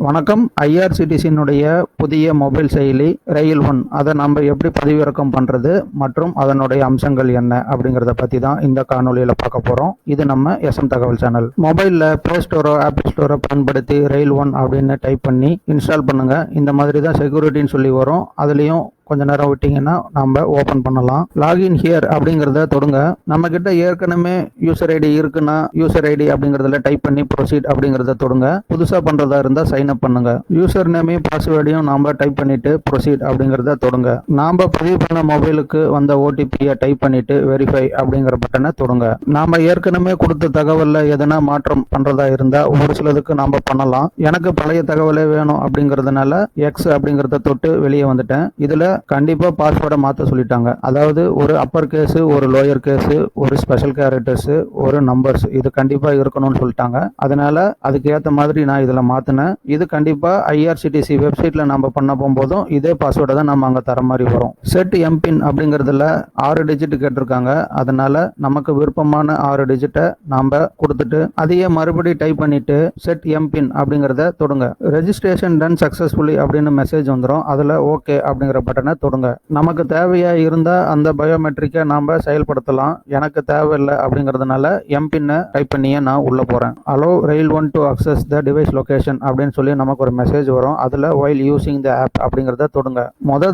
வணக்கம். ஐஆர்சிடிசியினுடைய புதிய மொபைல் செயலி ரயில் ஒன் அதை நம்ம எப்படி பதிவிறக்கம் பண்ணுறது மற்றும் அதனுடைய அம்சங்கள் என்ன அப்படிங்கிறத பற்றி தான் இந்த காணொலியில் பார்க்க போகிறோம். இது நம்ம எஸ்எம் தகவல் சேனல். மொபைலில் ப்ளே ஸ்டோரோ ஆப்பிள் ஸ்டோரோ பயன்படுத்தி ரயில் ஒன் அப்படின்னு டைப் பண்ணி இன்ஸ்டால் பண்ணுங்கள். இந்த மாதிரி தான் செக்யூரிட்டின்னு சொல்லி வரும். அதுலேயும் கொஞ்ச நேரம் விட்டிங்கன்னா நம்ம ஓப்பன் பண்ணலாம். லாகின் ஹியர் அப்படிங்கிறத தொடுங்க. நம்ம கிட்ட ஏற்கனவே யூசர் ஐடி இருக்குன்னா யூசர் ஐடி அப்படிங்கிறதுல டைப் பண்ணி ப்ரொசீட் அப்படிங்கிறத தொடுங்க. புதுசாக பண்ணுறதா இருந்தால் சைன் அப் பண்ணுங்க. யூசர் நேமையும் பாஸ்வேர்டையும் நாம டைப் பண்ணிட்டு ப்ரொசீட் அப்படிங்கிறத தொடுங்க. நாம பதிவு பண்ண மொபைலுக்கு வந்த ஓடிபியை டைப் பண்ணிட்டு வெரிஃபை அப்படிங்கிற பட்டனை தொடுங்க. நாம ஏற்கனவே கொடுத்த தகவலில் எதனா மாற்றம் பண்ணுறதா இருந்தால் ஒரு சிலதுக்கு நாம பண்ணலாம். எனக்கு பழைய தகவலே வேணும் அப்படிங்கிறதுனால எக்ஸ் அப்படிங்கிறத தொட்டு வெளியே வந்துட்டேன். இதில் கண்டிப்பா பாஸ்வேர்டை மாற்ற சொல்லிட்டாங்க. அதாவது ஒரு அப்பர் கேஸ், ஒரு லோயர் கேஸ், ஒரு ஸ்பெஷல் கேரக்டர்ஸ், ஒரு நம்பர்ஸ், இது கண்டிப்பா இருக்கணும்னு சொல்லிட்டாங்க. அதனால அதுக்கு ஏற்ற மாதிரி நான் இதில் மாற்றினேன். இது கண்டிப்பா ஐஆர்சிடிசி வெப்சைட்ல நம்ம பண்ண போகும்போதும் இதே பாஸ்வேர்டை தான் நம்ம அங்கே தர மாதிரி வரும். செட் எம்பின் அப்படிங்கிறதுல 6 டிஜிட் கேட்டிருக்காங்க. அதனால நமக்கு விருப்பமான 6 டிஜிட்டை நாம கொடுத்துட்டு அதையே மறுபடியும் டைப் பண்ணிட்டு செட் எம்பின் அப்படிங்கிறத தொடுங்க. ரெஜிஸ்ட்ரேஷன் டன் சக்சஸ்ஃபுல்லி அப்படின்னு மெசேஜ் வந்துடும். அதில் ஓகே அப்படிங்கிற பட்டனை தொடுங்க. நமக்கு தேவையா இருந்தா அந்த பயோமெட்ரிக்கை நாம செயல்படுத்தலாம். எனக்கு தேவையில்லை அப்படிங்கிறதுனால எம்பின்னை டைப் பண்ணியே நான் உள்ள போறேன். Allow Rail One to access the device location அப்படின்னு சொல்லி நமக்கு ஒரு மெசேஜ் வரும். அதுல வைல் யூசிங் த ஆப் அப்படிங்கிறத தொடுங்க.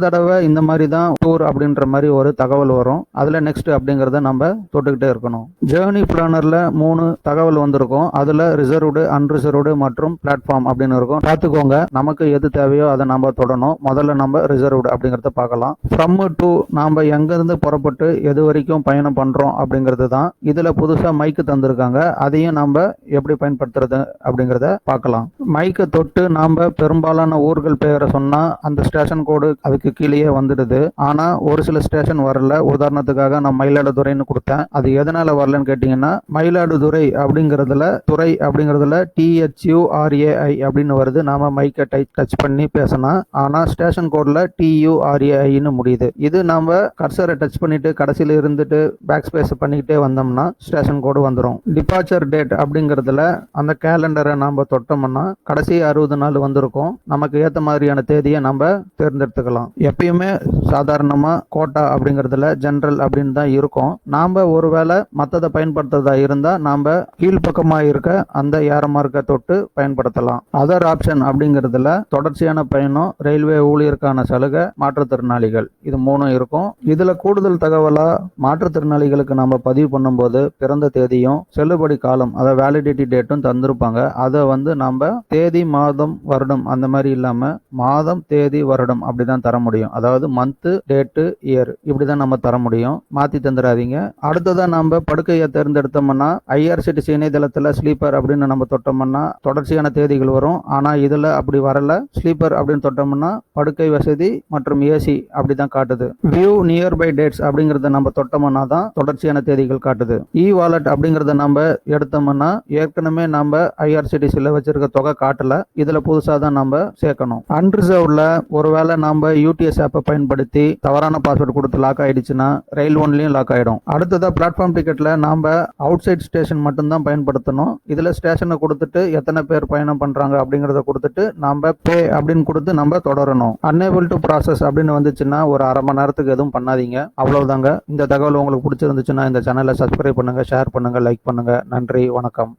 தடவை இந்த மாதிரி தான் டூர் அப்படின்ற மாதிரி ஒரு தகவல் வரும். அதுல நெக்ஸ்ட் அப்படிங்கிறத நம்ம தொட்டுக்கிட்டே இருக்கணும். ஜேர்னி பிளானர்ல 3 தகவல் வந்திருக்கும். அதுல ரிசர்வ்டு, அன்ரிசர்வ்டு மற்றும் பிளாட்ஃபார்ம் அப்படின்னு இருக்கும். பார்த்துக்கோங்க, நமக்கு எது தேவையோ அதை நம்ம தொடணும். முதல்ல நம்ம ரிசர்வ்டு அப்படிங்கிறத பார்க்கலாம். ஃப்ரம் டு நாம எங்கிருந்து புறப்பட்டு எது வரைக்கும் பயணம் பண்றோம் அப்படிங்கிறது தான். இதுல புதுசா மைக்கு தந்திருக்காங்க. அதையும் நாம எப்படி பயன்படுத்துறது அப்படிங்கிறத பார்க்கலாம். மைக்கை தொட்டு நாம பெரும்பாலான ஊர்கள் பெயரை சொன்னா அந்த ஸ்டேஷன் கோடு அதுக்கு கீழே வந்துடுது. ஆனா ஒரு சில ஸ்டேஷன் வரல. உதாரணத்துக்காக நான் மயிலாடுதுறைன்னு கொடுத்தேன். அது எதனால வரலன்னு கேட்டீங்கன்னா, மயிலாடுதுறை அப்படிங்கிறதுல துறை அப்படிங்கிறதுல THURAI அப்படின்னு வருது. நாம மைக்கை டச் பண்ணி பேசணும். ஆனா ஸ்டேஷன் கோட்ல TURAIன்னு முடியுது. இது நாம கர்சரை டச் பண்ணிட்டு கடைசியில இருந்துட்டு பேக் ஸ்பேஸ் பண்ணிக்கிட்டே வந்தோம்னா ஸ்டேஷன் கோடு வந்துடும். டிபார்ச்சர் டேட் அப்படிங்கிறதுல அந்த கேலண்டரை நாம தொட்டோம்னா கடைசி 60 நாள் வந்திருக்கும். நமக்கு ஏற்ற மாதிரியான தேதியை நம்ம தேர்ந்தெடுத்துக்கலாம். எப்பயுமே சாதாரணமா கோட்டா அப்படிங்கிறதுல ஜெனரல் அப்படின்னு தான் இருக்கும். நாம ஒருவேளை மற்றதை பயன்படுத்துறதா இருந்தா நாம கீழ்பக்கமா இருக்க அந்த ஏற மார்க்கை தொட்டு பயன்படுத்தலாம். அதர் ஆப்ஷன் அப்படிங்கிறதுல தொடர்ச்சியான பயணம், ரயில்வே ஊழியருக்கான சலுகை, மாற்றுத்திறனாளிகள், இது 3 இருக்கும். இதுல கூடுதல் தகவலா மாற்றுத்திறனாளிகளுக்கு நம்ம பதிவு பண்ணும்போது பிறந்த தேதியும் செல்லுபடி காலம், அதை வேலிடிட்டி டேட்டும் தந்திருப்பாங்க. அதை நம்ம தேதி, மாதம், வருடம் அந்த மாதிரி இல்லாம மாதம், தேதி, வருடம் அப்படிதான் தர முடியும். அதாவது மந்த், டேட்டு, இயர் இப்படிதான் நம்ம தர முடியும். மாத்தி தந்துடாதீங்க. அடுத்ததான் நம்ம படுக்கையை தேர்ந்தெடுத்தோம்னா ஐஆர்சிடிசி இணையதளத்துல ஸ்லீப்பர் அப்படின்னு நம்ம தொட்டோம்னா தொடர்ச்சியான தேதிகள் வரும். ஆனா இதுல அப்படி வரல. ஸ்லீப்பர் அப்படின்னு தொட்டோம்னா படுக்கை வசதி மற்றும் ஏசி அப்படிதான் காட்டுது. வியூ நியர்பை டேட்ஸ் அப்படிங்கறத நம்ம தொட்டோம்னா தான் தொடர்ச்சியான தேதிகள் காட்டுது. இ வாலெட் அப்படிங்கறத நம்ம எடுத்தோம்னா ஏற்கனவே நம்ம ஐஆர்சிடிசில வச்சிருக்க தொகை காட்டல. இதுல புதுசா தான் நம்ம சேர்க்கணும். அன்ரிசர்வ்ல ஒருவேளை நம்ம யூடிஎஸ் ஆப்பை பயன்படுத்தி தவறான பாஸ்வேர்டு கொடுத்து லாக் ஆயிடுச்சுன்னா ரயில் ஒன்லயும் லாக் ஆயிடும். அடுத்ததா பிளாட்ஃபார்ம் டிக்கெட்ல நாம அவுட் சைட் ஸ்டேஷன் மட்டும் தான் பயன்படுத்தணும். இதுல ஸ்டேஷனை கொடுத்துட்டு எத்தனை பேர் பயணம் பண்றாங்க அப்படிங்கறத கொடுத்துட்டு நாம பே அப்படின்னு கொடுத்து நம்ம தொடரணும். அன்னேபிள் டு ப்ராசஸ் அப்படின்னு வந்துச்சுன்னா ஒரு அரை மணி நேரத்துக்கு எதுவும் பண்ணாதீங்க. அவ்வளவுதாங்க. இந்த தகவல் உங்களுக்கு பிடிச்சிருந்துச்சுன்னா இந்த சேனலை சப்ஸ்கிரைப் பண்ணுங்க, ஷேர் பண்ணுங்க, லைக் பண்ணுங்க. நன்றி, வணக்கம்.